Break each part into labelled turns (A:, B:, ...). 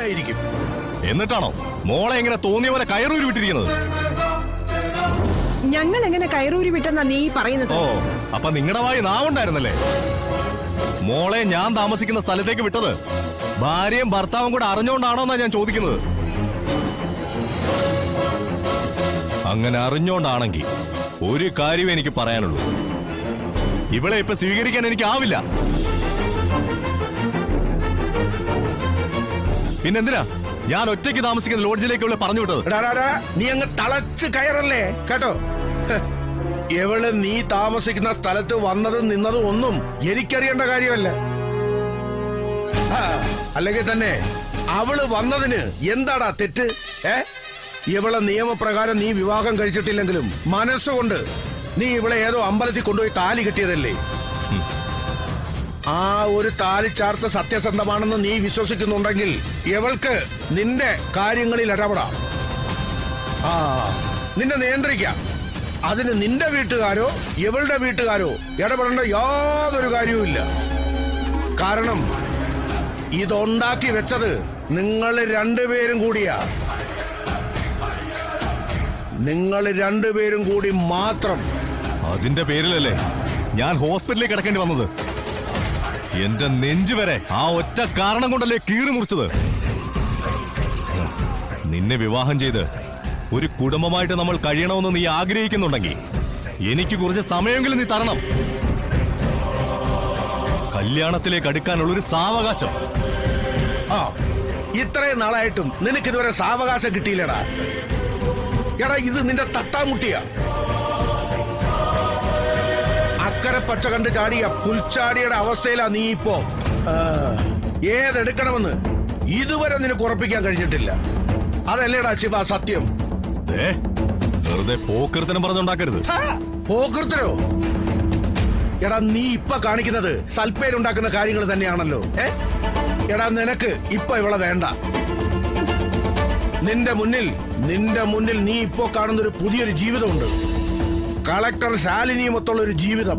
A: ആയിരിക്കും.
B: എന്നിട്ടാണോ മോളെ എങ്ങനെ തോന്നിയ പോലെ കയറൂരി വിട്ടിരിക്കുന്നത്?
C: ഞങ്ങൾ എങ്ങനെ കയറൂരി വിട്ടെന്നാ നീ പറയുന്നത്?
B: ഓ, അപ്പൊ നിങ്ങളുടെ വായി നാവുണ്ടായിരുന്നല്ലേ? മോളെ ഞാൻ താമസിക്കുന്ന സ്ഥലത്തേക്ക് വിട്ടത് ഭാര്യയും ഭർത്താവും കൂടെ അറിഞ്ഞോണ്ടാണോന്നാ ഞാൻ ചോദിക്കുന്നത്. അങ്ങനെ അറിഞ്ഞോണ്ടാണെങ്കിൽ ഒരു കാര്യമേ എനിക്ക് പറയാനുള്ളൂ, ഇവളെ ഇപ്പൊ സ്വീകരിക്കാൻ എനിക്ക് ആവില്ല. പിന്നെന്തിനാ ഞാൻ ഒറ്റയ്ക്ക് താമസിക്കുന്ന ലോഡ്ജിലേക്ക് ഇവളെ പറഞ്ഞു വിട്ടത്?
A: നീ അങ്ങ് തളച്ച് കയറല്ലേ കേട്ടോ. ഇവള് നീ താമസിക്കുന്ന സ്ഥലത്ത് വന്നതും നിന്നതും ഒന്നും എനിക്കറിയേണ്ട കാര്യമല്ല. അല്ലെങ്കിൽ തന്നെ അവള് വന്നതിന് എന്താടാ തെറ്റ്? ഇവളെ നിയമപ്രകാരം നീ വിവാഹം കഴിച്ചിട്ടില്ലെങ്കിലും മനസ്സുകൊണ്ട് നീ ഇവളെ ഏതോ അമ്പലത്തിൽ കൊണ്ടുപോയി താലി കെട്ടിയതല്ലേ? ആ ഒരു താലി ചാർത്ത സത്യസന്ധമാണെന്ന് നീ വിശ്വസിക്കുന്നുണ്ടെങ്കിൽ ഇവൾക്ക് നിന്റെ കാര്യങ്ങളിൽ ഇടപെടാം, നിന്നെ നിയന്ത്രിക്കാം. അതിന് നിന്റെ വീട്ടുകാരോ ഇവളുടെ വീട്ടുകാരോ ഇടപെടേണ്ട യാതൊരു കാര്യവുമില്ല. കാരണം ഇതുണ്ടാക്കി വെച്ചത് നിങ്ങൾ രണ്ടുപേരും കൂടിയാ. നിങ്ങൾ രണ്ടുപേരും കൂടി മാത്രം.
B: അതിന്റെ പേരിലല്ലേ ഞാൻ ഹോസ്പിറ്റലിൽ കിടക്കേണ്ടി വന്നത്? എന്റെ നെഞ്ചു വരെ ആ ഒറ്റ കാരണം കൊണ്ടല്ലേ കീറി മുറിച്ചത്. നിന്നെ വിവാഹം ചെയ്ത് ഒരു കുടുംബമായിട്ട് നമ്മൾ കഴിയണമെന്ന് നീ ആഗ്രഹിക്കുന്നുണ്ടെങ്കിൽ എനിക്ക് കുറച്ച് സമയമെങ്കിലും നീ തരണം. കല്യാണത്തിലേക്ക് അടുക്കാനുള്ളൊരു സാവകാശം.
A: ഇത്രയും നാളായിട്ടും നിനക്കിതുവരെ സാവകാശം കിട്ടിയില്ലടാ. എടാ, ഇത് നിന്റെ തട്ടാമുട്ടിയാ. അക്കരെ പച്ച കണ്ട് ചാടിയ പുൽച്ചാടിയുടെ അവസ്ഥയിലാ നീ ഇപ്പോ. ഏതെടുക്കണമെന്ന് ഇതുവരെ നിനക്ക് ഉറപ്പിക്കാൻ കഴിഞ്ഞിട്ടില്ല. അതല്ലേടാ ശിവ സത്യം?
B: വെറുതെ പോക്കൃത്തനം പറഞ്ഞുണ്ടാക്കരുത്.
A: പോക്കൃത്തനോ? എടാ, നീ ഇപ്പൊ കാണിക്കുന്നത് സൽപ്പേരുണ്ടാക്കുന്ന കാര്യങ്ങൾ തന്നെയാണല്ലോ. എടാ, നിനക്ക് ഇപ്പൊ ഇവളെ വേണ്ട. നിന്റെ മുന്നിൽ നീ ഇപ്പോ കാണുന്നൊരു പുതിയൊരു ജീവിതമുണ്ട്. കളക്ടർ ശാലിനിയുമൊത്തുള്ള ഒരു ജീവിതം.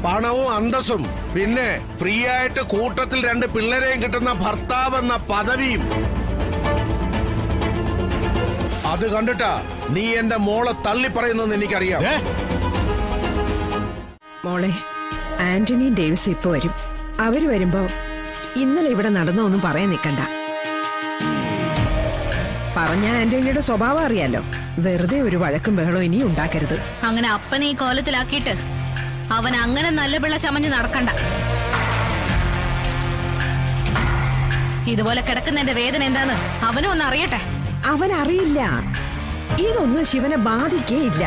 A: പണവും അന്തസ്സും, പിന്നെ ഫ്രീ ആയിട്ട് കൂട്ടത്തിൽ 2 പിള്ളേരെയും കിട്ടുന്ന ഭർത്താവ് എന്ന പദവിയും. അത് കണ്ടിട്ടാ നീ എന്റെ മോളെ തള്ളി പറയുന്നെന്ന് എനിക്കറിയാം.
C: മോളെ, ആന്റണിയും ഡേവിസും ഇപ്പൊ വരും. അവര് വരുമ്പോ ഇന്നലെ ഇവിടെ നടന്നൊന്നും പറയാൻ നിൽക്കണ്ട. പറഞ്ഞ ആന്റണിയുടെ സ്വഭാവം അറിയാലോ. വെറുതെ ഒരു വഴക്കും ബഹളവും ഇനി ഉണ്ടാക്കരുത്.
D: അങ്ങനെ അപ്പനെ ഈ കോലത്തിലാക്കിയിട്ട് അവൻ അങ്ങനെ നല്ല പിള്ള ചമഞ്ഞ് നടക്കണ്ട. ഇതുപോലെ കിടക്കുന്നതിന്റെ വേദന എന്താന്ന് അവനും ഒന്ന് അറിയട്ടെ.
C: അവൻ അറിയില്ല. ഇതൊന്നും ശിവനെ ബാധിക്കേയില്ല.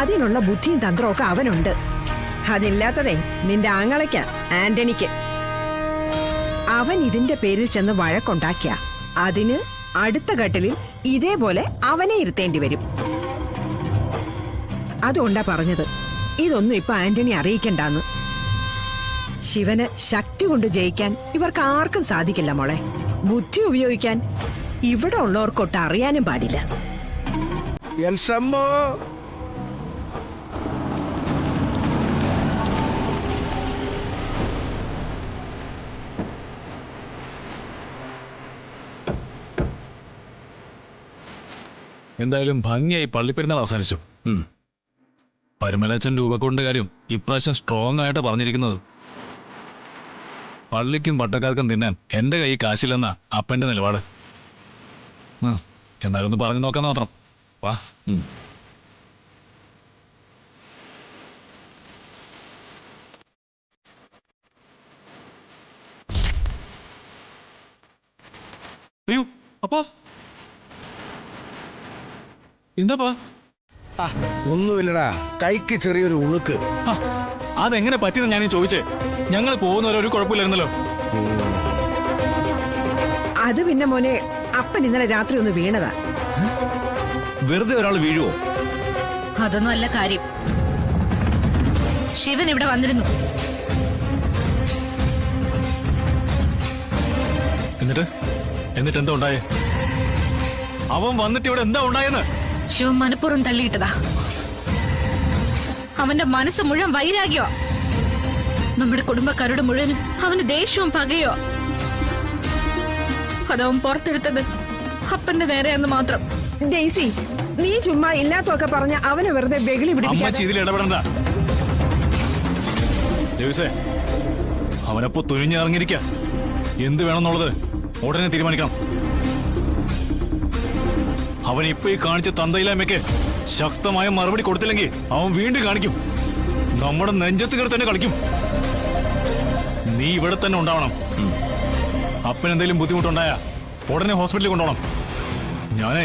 C: അതിനുള്ള ബുദ്ധിയും തന്ത്രവും ഒക്കെ അവനുണ്ട്. അതില്ലാത്തതേ നിന്റെ ആങ്ങളയ്ക്ക ആന്റണിക്ക്. അവൻ ഇതിന്റെ പേരിൽ ചെന്ന് വഴക്കുണ്ടാക്കിയ അതിന് അടുത്ത ഘട്ടലിൽ ഇതേപോലെ അവനെ ഇരുത്തേണ്ടി വരും. അതുകൊണ്ടാ പറഞ്ഞത് ഇതൊന്നും ഇപ്പൊ ആന്റണി അറിയിക്കണ്ടെന്ന്. ശിവന് ശക്തി കൊണ്ട് ജയിക്കാൻ ഇവർക്ക് ആർക്കും സാധിക്കില്ല മോളെ. ബുദ്ധി ഉപയോഗിക്കാൻ ഇവിടെ ഉള്ളവർക്കൊട്ട് അറിയാനും പാടില്ല.
E: എന്തായാലും ഭംഗിയായി പള്ളിപ്പെരുന്നാൾ അവസാനിച്ചു. പരുമലച്ചൻ രൂപക്കൊണ്ട് കാര്യം ഇപ്രാവശ്യം സ്ട്രോങ് ആയിട്ട് പറഞ്ഞിരിക്കുന്നത്. പള്ളിക്കും പട്ടക്കാർക്കും തിന്നാൻ എന്റെ കൈ കാശില്ലെന്നാ അപ്പന്റെ നിലപാട്. എന്നാലും ഒന്ന് പറഞ്ഞു നോക്കാൻ മാത്രം. വാ. അയ്യോ അപ്പാ, എന്താപ്പാ?
A: ഒന്നുമില്ലടാ, കൈക്ക് ചെറിയൊരു ഉളുക്ക്.
E: അതെങ്ങനെ പറ്റിയെന്ന് ഞാൻ ചോദിച്ചേ. ഞങ്ങൾ പോകുന്നവരൊരു കുഴപ്പമില്ലായിരുന്നല്ലോ.
C: അത് പിന്നെ മോനെ, അപ്പൻ ഇന്നലെ രാത്രി ഒന്ന് വീണതാ.
B: വെറുതെ ഒരാൾ വീഴുവോ?
D: അതൊന്നും അല്ല കാര്യം. ശിവൻ ഇവിടെ വന്നിരുന്നു.
E: എന്നിട്ട് എന്താ ഉണ്ടായേ? അവൻ വന്നിട്ട് ഇവിടെ എന്താ ഉണ്ടായെന്ന്?
D: ശിവൻ മനഃപൂർവ്വം തള്ളിയിട്ടതാ. അവന്റെ മനസ്സ് മുഴുവൻ വൈരാഗ്യമാ. നമ്മുടെ കുടുംബക്കാരുടെ മുഴുവനും അവന് ദേഷ്യവും പകയോ. അതവൻ പുറത്തെടുത്തത് അപ്പന്റെ നേരെയെന്ന് മാത്രം.
C: ഡെയ്സി, നീ ചുമ്മാ ഇല്ലാത്തൊക്കെ പറഞ്ഞ അവനെ വെറുതെ വെകിളി
E: അമ്മച്ചി
C: പിടിപ്പിക്കാതെ.
E: ഇതിൽ ഇടപെടണ്ട. ദേവിസേ, അവനപ്പോ തുനിഞ്ഞിറങ്ങിയിരിക്ക. എന്ത് വേണമെന്നുള്ളത് ഉടനെ തീരുമാനിക്കണം. അവൻ ഇപ്പൊ ഈ കാണിച്ച തന്തയില്ലായ്മയ്ക്ക് ശക്തമായ മറുപടി കൊടുത്തില്ലെങ്കിൽ അവൻ വീണ്ടും കാണിക്കും. നമ്മുടെ നെഞ്ചത്ത് കയറി തന്നെ കളിക്കും. നീ ഇവിടെ തന്നെ ഉണ്ടാവണം. അപ്പനെന്തെങ്കിലും ബുദ്ധിമുട്ടുണ്ടായ ഉടനെ ഹോസ്പിറ്റലിൽ കൊണ്ടുപോകണം. ഞാനേ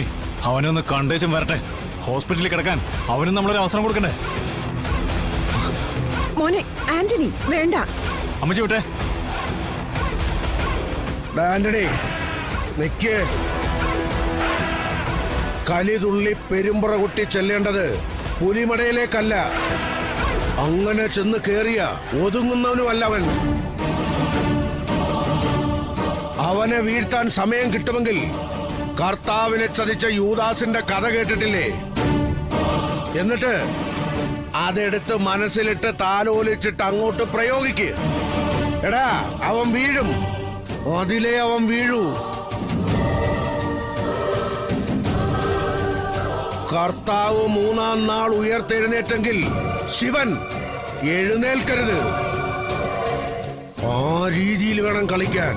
E: അവനെ ഒന്ന് കണ്ടേച്ചും വരട്ടെ. ഹോസ്പിറ്റലിൽ കിടക്കാൻ അവനും നമ്മളൊരു അവസരം കൊടുക്കണ്ടേ?
C: മോനെ ആന്റണി, വേണ്ട.
E: അമ്മച്ചി വിട്ടെ.
A: ആന്റണി നിക്ക്. കലിതുള്ളി പെരുമ്പറ കുട്ടി ചെല്ലേണ്ടത് പുലിമടയിലേക്കല്ല. അങ്ങനെ ചെന്ന് കേറിയ ഒതുങ്ങുന്നവനുമല്ല അവൻ. അവനെ വീഴ്ത്താൻ സമയം കിട്ടുമെങ്കിൽ കർത്താവിനെ ചതിച്ച യൂദാസിന്റെ കഥ കേട്ടിട്ടില്ലേ? എന്നിട്ട് അതെടുത്ത് മനസ്സിലിട്ട് താലോലിച്ചിട്ട് അങ്ങോട്ട് പ്രയോഗിക്ക്. എടാ, അവൻ വീഴും. അതിലേ അവൻ വീഴൂ. കർത്താവ് 3-ാം നാൾ ഉയർത്തെഴുന്നേറ്റെങ്കിൽ ശിവൻ എഴുന്നേൽക്കരുത്. ആ രീതിയിൽ വേണം കളിക്കാൻ.